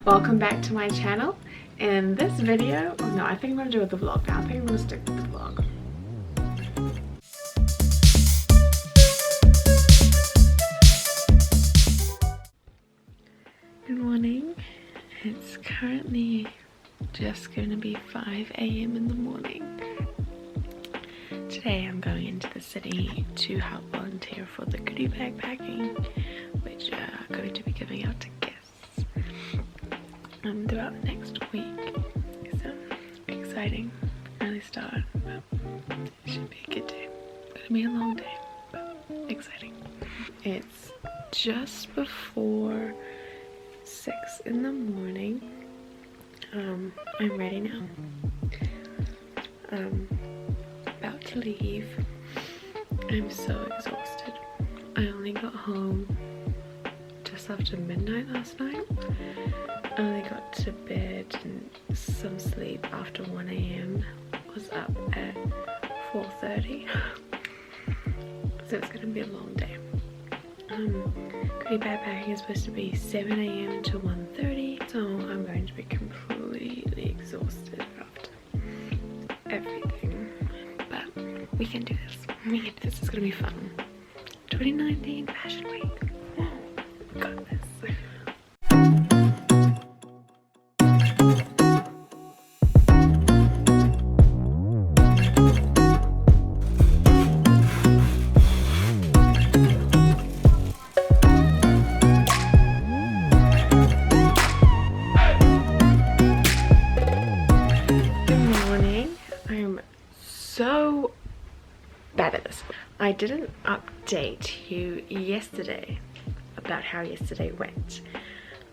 Welcome back to my channel. In this video, oh no, I think I'm going to do it with the vlog now. I think I'm going to stick with the vlog. Good morning. It's currently just going to be 5 a.m. in the morning. Today I'm going into the city to help volunteer for the goodie bag packing, which are going to be giving out to guests throughout next week. So exciting, early start, but it should be a good day. It's gonna be a long day, but exciting. It's just before 6 in the morning. I'm ready now. About to leave. I'm so exhausted. I only got home just after midnight last night. I only got to bed and some sleep after 1 a.m. Was up at 4:30. So it's gonna be a long day. Goodie bag packing is supposed to be 7 a.m. to 1:30, so I'm going to be completely exhausted after everything. But we can do this. We can do this. It's gonna be fun. 2019 Fashion Week. We got this. So bad at this. I didn't update you yesterday about how yesterday went.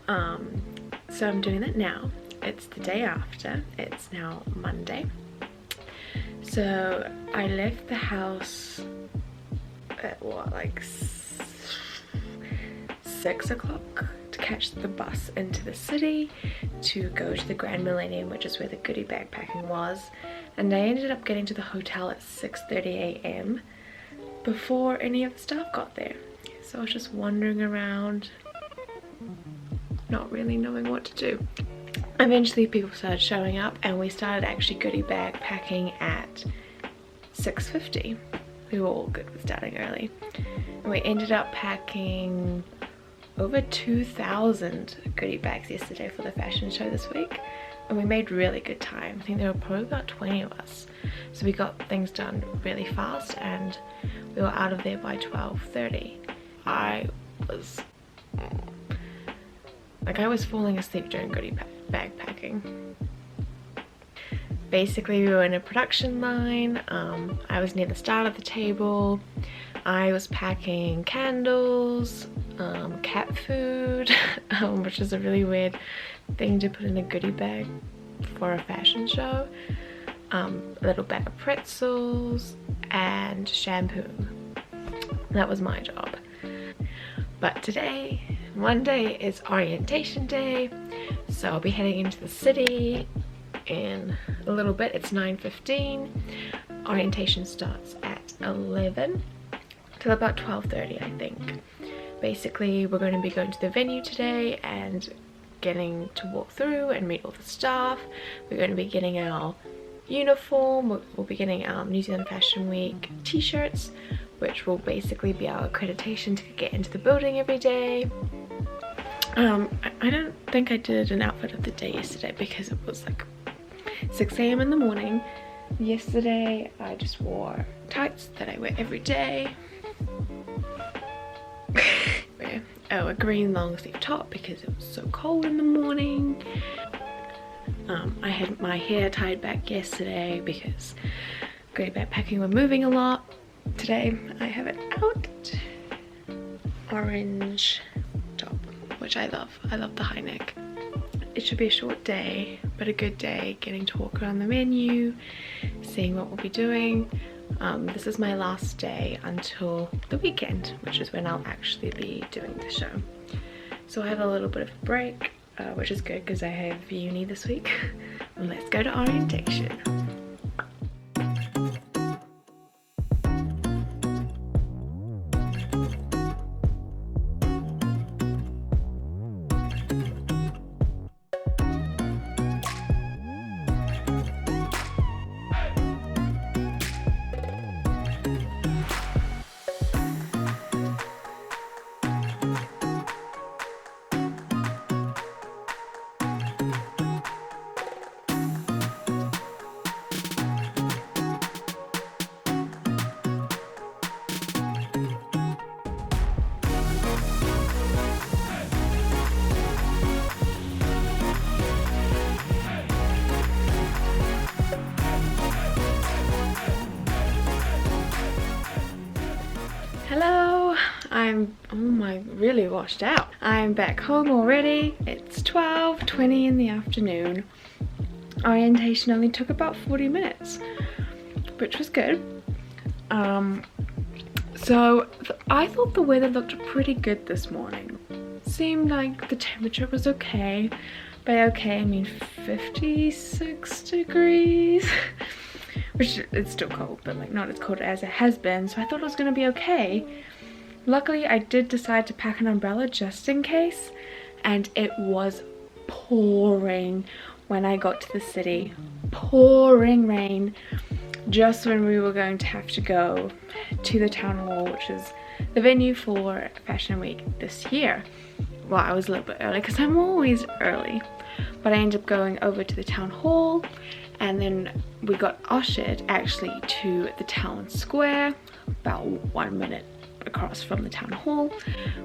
So I'm doing that now. It's the day after. It's now Monday. So I left the house at what, like 6 o'clock to catch the bus into the city to go to the Grand Millennium, which is where the goodie bag packing was. And I ended up getting to the hotel at 6:30 a.m. before any of the staff got there. So I was just wandering around, not really knowing what to do. Eventually people started showing up and we started actually goodie bag packing at 6:50. We were all good with starting early. And we ended up packing over 2,000 goodie bags yesterday for the fashion show this week. And we made really good time. I think there were probably about 20 of us. So we got things done really fast and we were out of there by 12:30. I was falling asleep during goodie bag packing. Basically we were in a production line. I was near the start of the table. I was packing candles, cat food, which is a really weird thing to put in a goodie bag for a fashion show. A little bag of pretzels and shampoo. That was my job. But today, Monday, is orientation day, so I'll be heading into the city in a little bit. It's 9:15. Orientation starts at 11 till about 12:30, I think. Basically we're going to be going to the venue today and getting to walk through and meet all the staff. We're going to be getting our uniform. We'll be getting our New Zealand Fashion Week t-shirts, which will basically be our accreditation to get into the building every day. I don't think I did an outfit of the day yesterday because it was like 6 a.m. in the morning. Yesterday I just wore tights that I wear every day. Oh, a green long sleeve top because it was so cold in the morning. I had my hair tied back yesterday because goodie bag packing, we're moving a lot. Today I have it out. Orange top, which I love. I love the high neck. It should be a short day, but a good day, getting to walk around the menu, seeing what we'll be doing. This is my last day until the weekend, which is when I'll actually be doing the show. So I have a little bit of a break, which is good because I have uni this week. And let's go to orientation. I'm, oh my, really washed out. I'm back home already. It's 12:20 in the afternoon. Orientation only took about 40 minutes, which was good. So I thought the weather looked pretty good this morning. Seemed like the temperature was okay. By okay, I mean 56 degrees. Which it's still cold, but like not as cold as it has been, so I thought it was gonna be okay. Luckily, I did decide to pack an umbrella just in case, and it was pouring when I got to the city. Pouring rain, just when we were going to have to go to the town hall, which is the venue for Fashion Week this year. Well, I was a little bit early because I'm always early, but I ended up going over to the town hall, and then we got ushered actually to the town square, about 1 minute across from the town hall,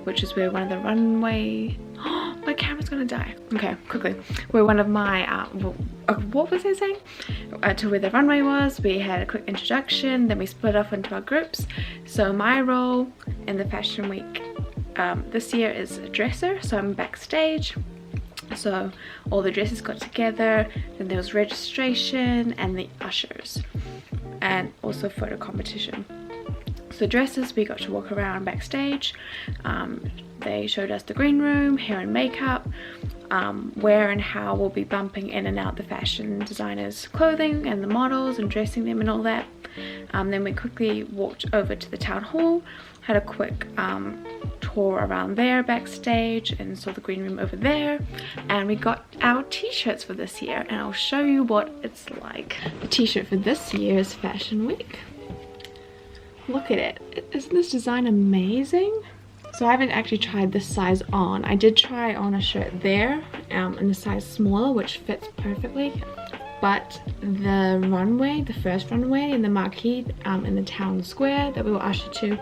which is where one of the runway, oh, my camera's gonna die. Okay, quickly, where one of my what was I saying, to where the runway was. We had a quick introduction, then we split off into our groups. So my role in the Fashion Week this year is a dresser, so I'm backstage. So all the dresses got together, then there was registration and the ushers, and also photo competition. So dresses, we got to walk around backstage. They showed us the green room, hair and makeup, where and how we'll be bumping in and out the fashion designers' clothing and the models and dressing them and all that. Then we quickly walked over to the town hall, had a quick tour around there backstage, and saw the green room over there, and we got our t-shirts for this year, and I'll show you what it's like. The t-shirt for this year's Fashion Week. Look at it. Isn't this design amazing? So I haven't actually tried this size on. I did try on a shirt there in the size smaller, which fits perfectly. But the runway, the first runway in the marquee in the town square that we were ushered to,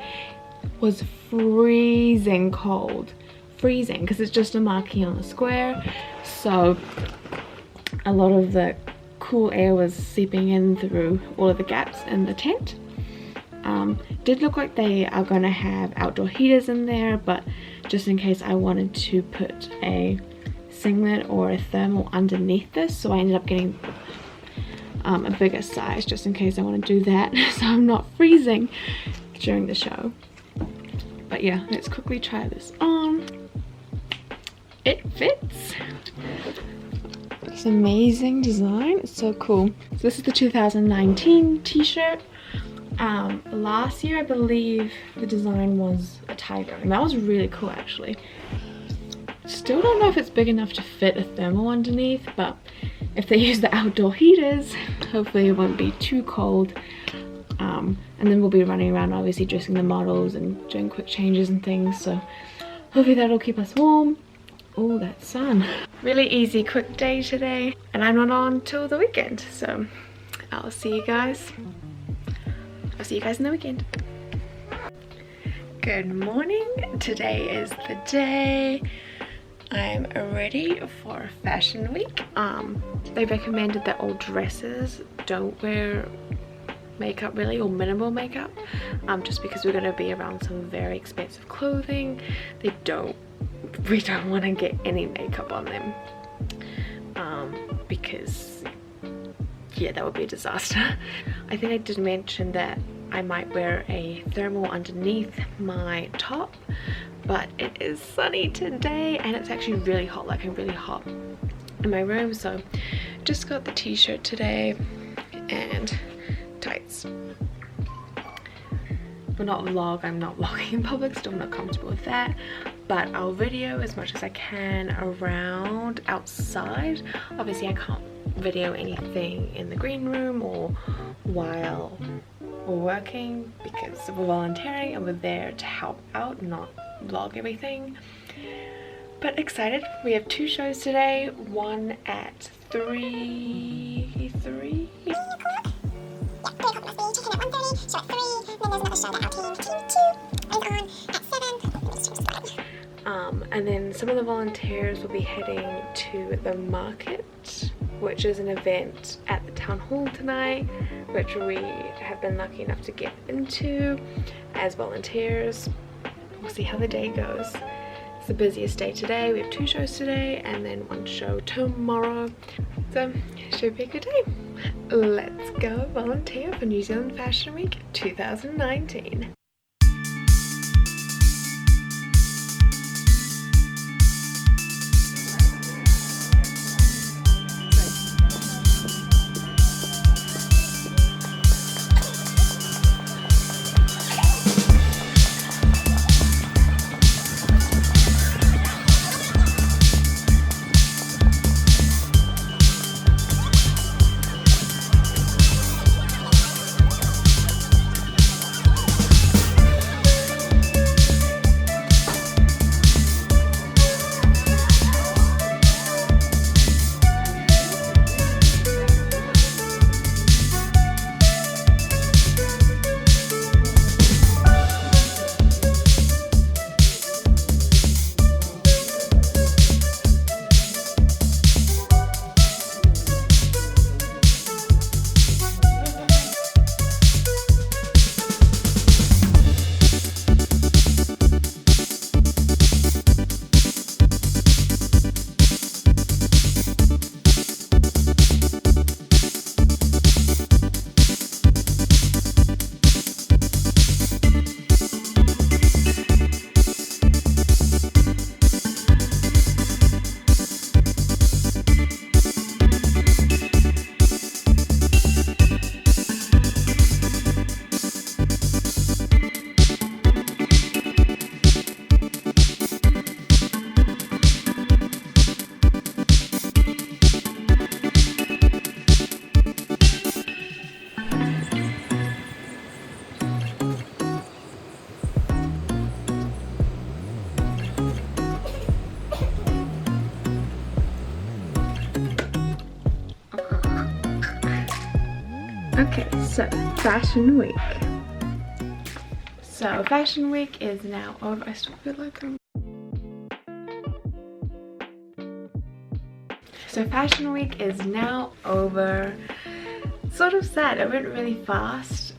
was freezing cold. Freezing, because it's just a marquee on the square. So a lot of the cool air was seeping in through all of the gaps in the tent. Did look like they are going to have outdoor heaters in there, but just in case I wanted to put a singlet or a thermal underneath this, so I ended up getting a bigger size just in case I want to do that, so I'm not freezing during the show. But yeah, let's quickly try this on. It fits. It's amazing design. It's so cool. So this is the 2019 t-shirt. Last year I believe the design was a tiger, and that was really cool actually. Still don't know if it's big enough to fit a thermal underneath, but if they use the outdoor heaters, hopefully it won't be too cold. And then we'll be running around obviously dressing the models and doing quick changes and things, so hopefully that'll keep us warm. Oh, that sun. Really easy, quick day today, and I'm not on till the weekend, so I'll see you guys in the weekend. Good morning. Today is the day. I'm ready for Fashion Week. They recommended that all dresses don't wear makeup really, or minimal makeup, just because we're going to be around some very expensive clothing. We don't want to get any makeup on them, because yeah, that would be a disaster. I think I did mention that I might wear a thermal underneath my top, but it is sunny today and it's actually really hot, like I'm really hot in my room, so just got the t-shirt today and tights. Well, not vlog, I'm not vlogging in public, still not comfortable with that, but I'll video as much as I can around outside. Obviously I can't video anything in the green room or while we're working because we're volunteering and we're there to help out, not vlog everything. But excited. We have 2 shows today, one at 3 and then some of the volunteers will be heading to the market, which is an event at the town hall tonight, which we have been lucky enough to get into as volunteers. we'll see how the day goes. It's the busiest day today. We have 2 shows today and then 1 show tomorrow. So it should be a good day. Let's go volunteer for New Zealand Fashion Week 2019. Okay, so Fashion Week. So Fashion Week is now over. I still feel like So Fashion Week is now over. Sort of sad. It went really fast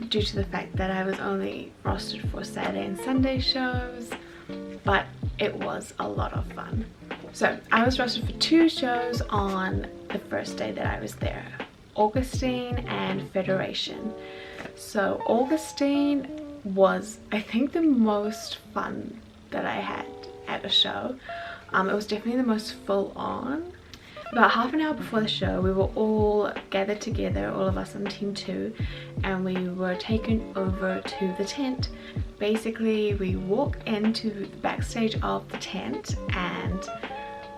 due to the fact that I was only rostered for Saturday and Sunday shows, but it was a lot of fun. So I was rostered for 2 shows on the first day that I was there. Augustine and Federation. So Augustine was, I think, the most fun that I had at a show. It was definitely the most full on. About half an hour before the show, we were all gathered together, all of us on team 2, and we were taken over to the tent. Basically, we walk into the backstage of the tent, and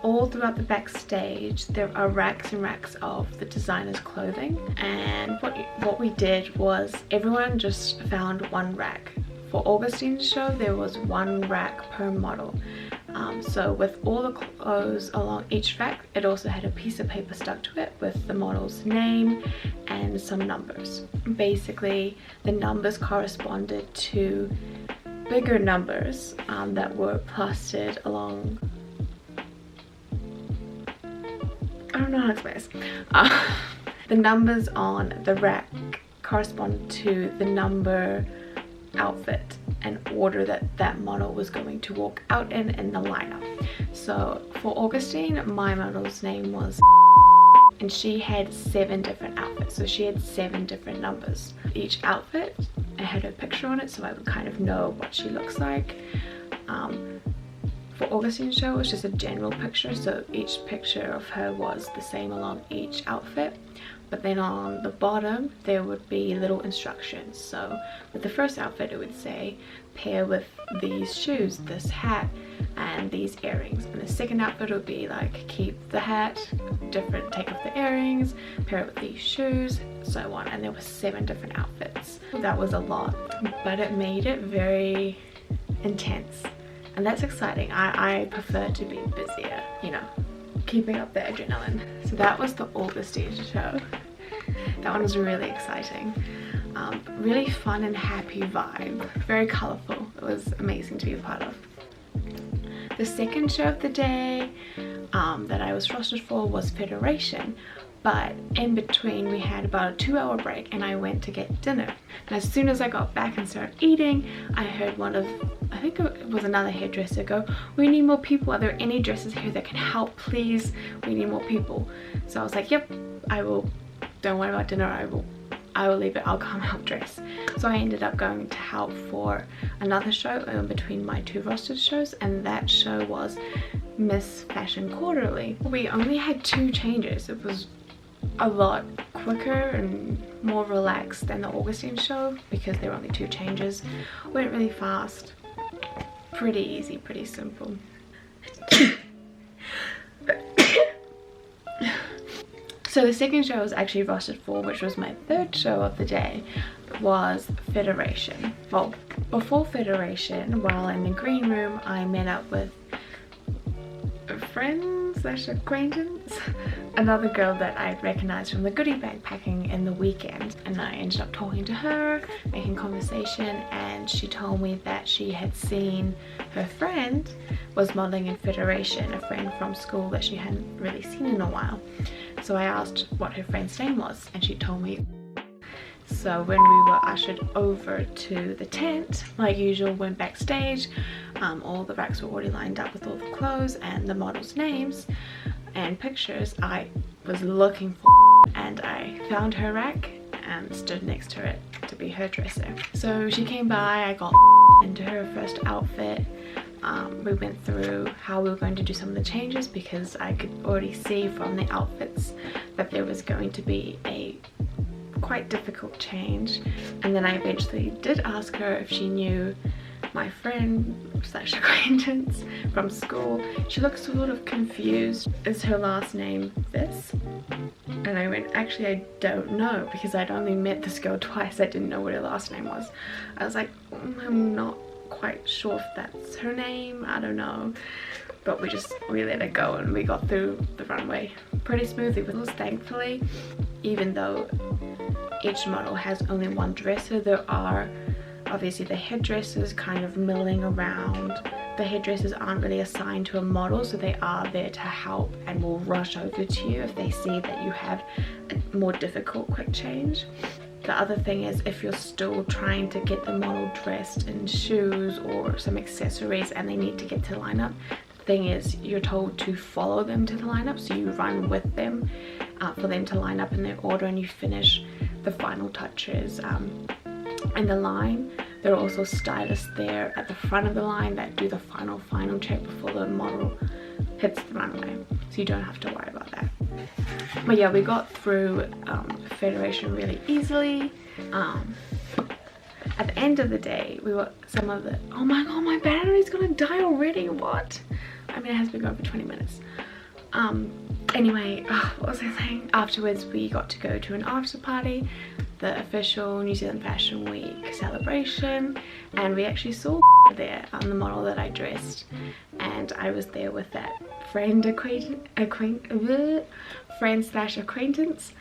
all throughout the backstage there are racks and racks of the designer's clothing, and what we did was everyone just found 1 rack. For Augustine's show there was 1 rack per model. So with all the clothes along each rack, it also had a piece of paper stuck to it with the model's name and some numbers. Basically the numbers corresponded to bigger numbers that were plastered along. I don't know how to explain this. The numbers on the rack correspond to the number outfit and order that that model was going to walk out in the lineup. So for Augustine, my model's name was and she had 7 different outfits, so she had 7 different numbers. Each outfit, it had her picture on it, so I would kind of know what she looks like. For Augustine's show, it was just a general picture, so each picture of her was the same along each outfit. But then on the bottom there would be little instructions. So with the first outfit it would say pair with these shoes, this hat, and these earrings. And the second outfit would be like keep the hat, different, take off the earrings, pair it with these shoes, so on. And there were 7 different outfits. That was a lot, but it made it very intense, and that's exciting. I prefer to be busier, you know, keeping up the adrenaline. So that was the Augustine show. That one was really exciting. Really fun and happy vibe, very colourful. It was amazing to be a part of. The second show of the day that I was rostered for was Federation, but in between we had about a 2-hour break and I went to get dinner. And as soon as I got back and started eating, I heard one of I think it was another hairdresser, go, we need more people, are there any dressers here that can help, please, we need more people. So I was like, yep, I will, don't worry about dinner, I will leave it, I'll come help dress. So I ended up going to help for another show in between my 2 rostered shows, and that show was Miss Fashion Quarterly. We only had 2 changes. It was a lot quicker and more relaxed than the Augustine show because there were only 2 changes. Went really fast, pretty easy, pretty simple. So the second show I was actually rostered for, which was my 3rd show of the day, was Federation. Well, before Federation, while in the green room, I met up with a friend slash acquaintance, another girl that I'd recognized from the goodie bag packing in the weekend, and I ended up talking to her, making conversation, and she told me that she had seen her friend was modeling in Federation, a friend from school that she hadn't really seen in a while. So I asked what her friend's name was, and she told me. So when we were ushered over to the tent, like usual, went backstage, all the racks were already lined up with all the clothes and the models' names and pictures. I was looking for and I found her rack and stood next to it to be her dresser. So she came by, I got into her first outfit. We went through how we were going to do some of the changes because I could already see from the outfits that there was going to be a quite difficult change. And then I eventually did ask her if she knew my friend slash acquaintance from school. She looked sort of confused. Is her last name this? And I went, actually I don't know, because I'd only met this girl twice. I didn't know what her last name was. I was like, I'm not quite sure if that's her name, I don't know. But we let it go and we got through the runway pretty smoothly with us. Thankfully, even though each model has only 1 dresser, there are obviously the headdressers kind of milling around. The headdressers aren't really assigned to a model, so they are there to help and will rush over to you if they see that you have a more difficult quick change. The other thing is, if you're still trying to get the model dressed in shoes or some accessories and they need to get to line up, the thing is you're told to follow them to the lineup, so you run with them for them to line up in their order, and you finish the final touches in the line. There are also stylists there at the front of the line that do the final check before the model hits the runway, so you don't have to worry about that. But yeah, we got through Federation really easily. At the end of the day, we were oh my god, my battery's gonna die already, what? I mean, it has been going for 20 minutes. Anyway, what was I saying? Afterwards, we got to go to an after party, the official New Zealand Fashion Week celebration, and we actually saw there on the model that I dressed, and I was there with that friend slash acquaintance.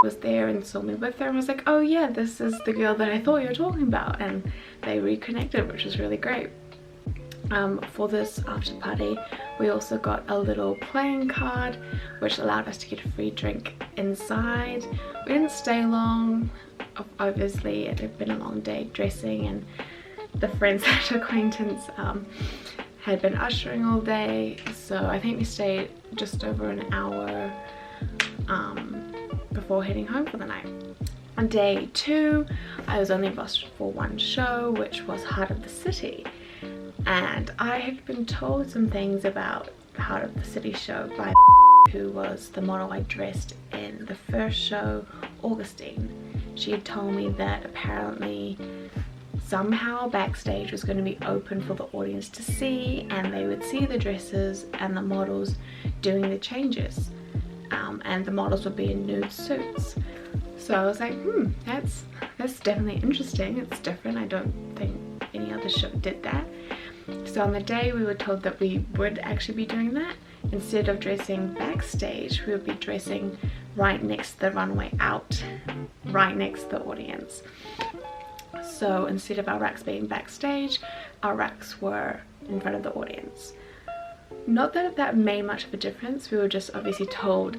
Was there and saw me with her and was like, oh yeah, this is the girl that I thought you were talking about, and they reconnected, which was really great. For this after party, we also got a little playing card which allowed us to get a free drink inside. We didn't stay long, obviously it had been a long day dressing, and the friend slash acquaintance had been ushering all day, so I think we stayed just over an hour before heading home for the night. On day 2, I was only rostered for 1 show, which was Heart of the City. And I had been told some things about the Heart of the City show by who was the model I dressed in the first show, Augustine. She had told me that apparently somehow backstage was going to be open for the audience to see, and they would see the dresses and the models doing the changes, and the models would be in nude suits. So I was like, that's definitely interesting. It's different. I don't think any other show did that. So on the day we were told that we would actually be doing that. Instead of dressing backstage, we would be dressing right next to the runway out, right next to the audience. So instead of our racks being backstage, our racks were in front of the audience. Not that that made much of a difference. We were just obviously told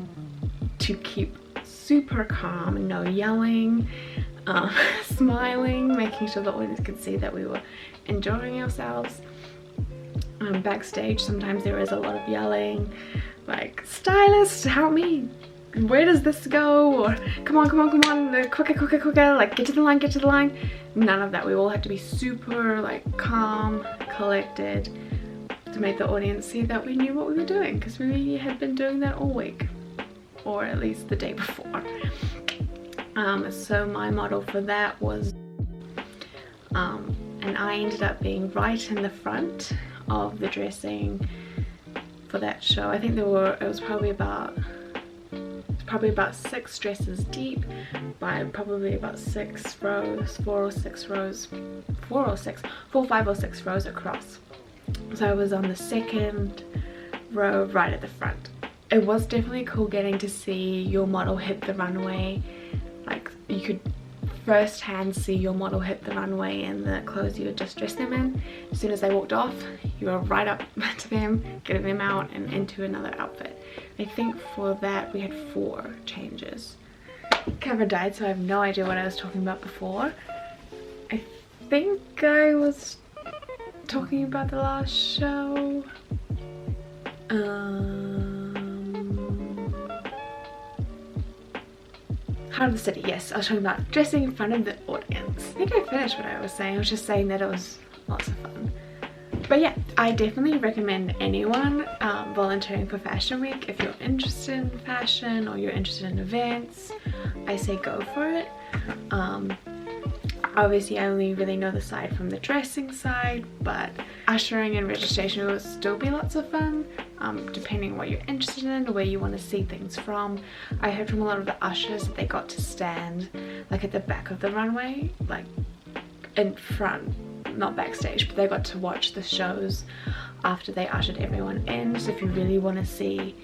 to keep super calm, no yelling, smiling, making sure the audience could see that we were enjoying ourselves. Backstage, sometimes there is a lot of yelling, like, stylist, help me, where does this go, or come on, come on, come on, quicker, quicker, quicker, like, get to the line, get to the line. None of that. We all had to be super, like, calm, collected, to make the audience see that we knew what we were doing, because we had been doing that all week, or at least the day before. So my model for that was, and I ended up being right in the front of the dressing for that show. I think it was probably about 6 dresses deep by probably about 6 rows, 4 or 5 or 6 rows across. So I was on the 2nd row right at the front. It was definitely cool getting to see your model hit the runway. Like, you could first hand see your model hit the runway in the clothes you had just dressed them in. As soon as they walked off, you were right up to them, getting them out and into another outfit. I think for that we had 4 changes. Camera died, so I have no idea what I was talking about before. I think I was talking about the last show. Heart of the City, yes. I was talking about dressing in front of the audience. I think I finished what I was saying. I was just saying that it was lots of fun. But yeah, I definitely recommend anyone volunteering for Fashion Week. If you're interested in fashion or you're interested in events, I say go for it. Obviously, I only really know the side from the dressing side, but ushering and registration will still be lots of fun, depending on what you're interested in or where you want to see things from. I heard from a lot of the ushers that they got to stand like at the back of the runway, like in front, not backstage, but they got to watch the shows after they ushered everyone in. So if you really want to see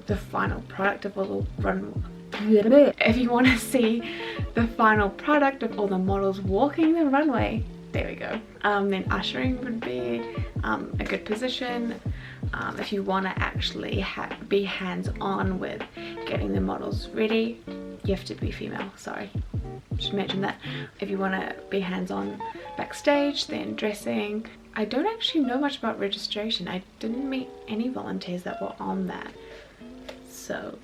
the final product of all the if you want to see the final product of all the models walking the runway, there we go, then ushering would be a good position. If you want to actually be hands-on with getting the models ready, you have to be female, sorry, should mention that. If you want to be hands-on backstage, then dressing. I don't actually know much about registration. I didn't meet any volunteers that were on that, so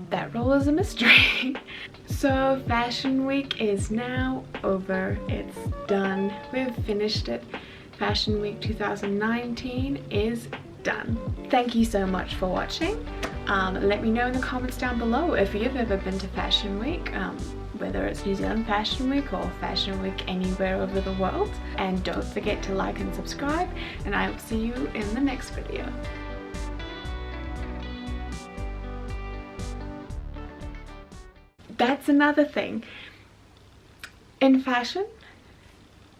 that role is a mystery. So Fashion Week is now over. It's done. We've finished it. Fashion Week 2019 is done. Thank you so much for watching. Let me know in the comments down below if you've ever been to Fashion Week, whether it's New Zealand Fashion Week or Fashion Week anywhere over the world. And don't forget to like and subscribe, and I will see you in the next video. That's another thing. In fashion,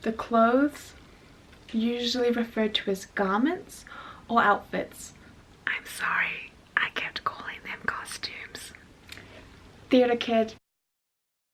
the clothes usually referred to as garments or outfits. I'm sorry, I kept calling them costumes. Theatre kid.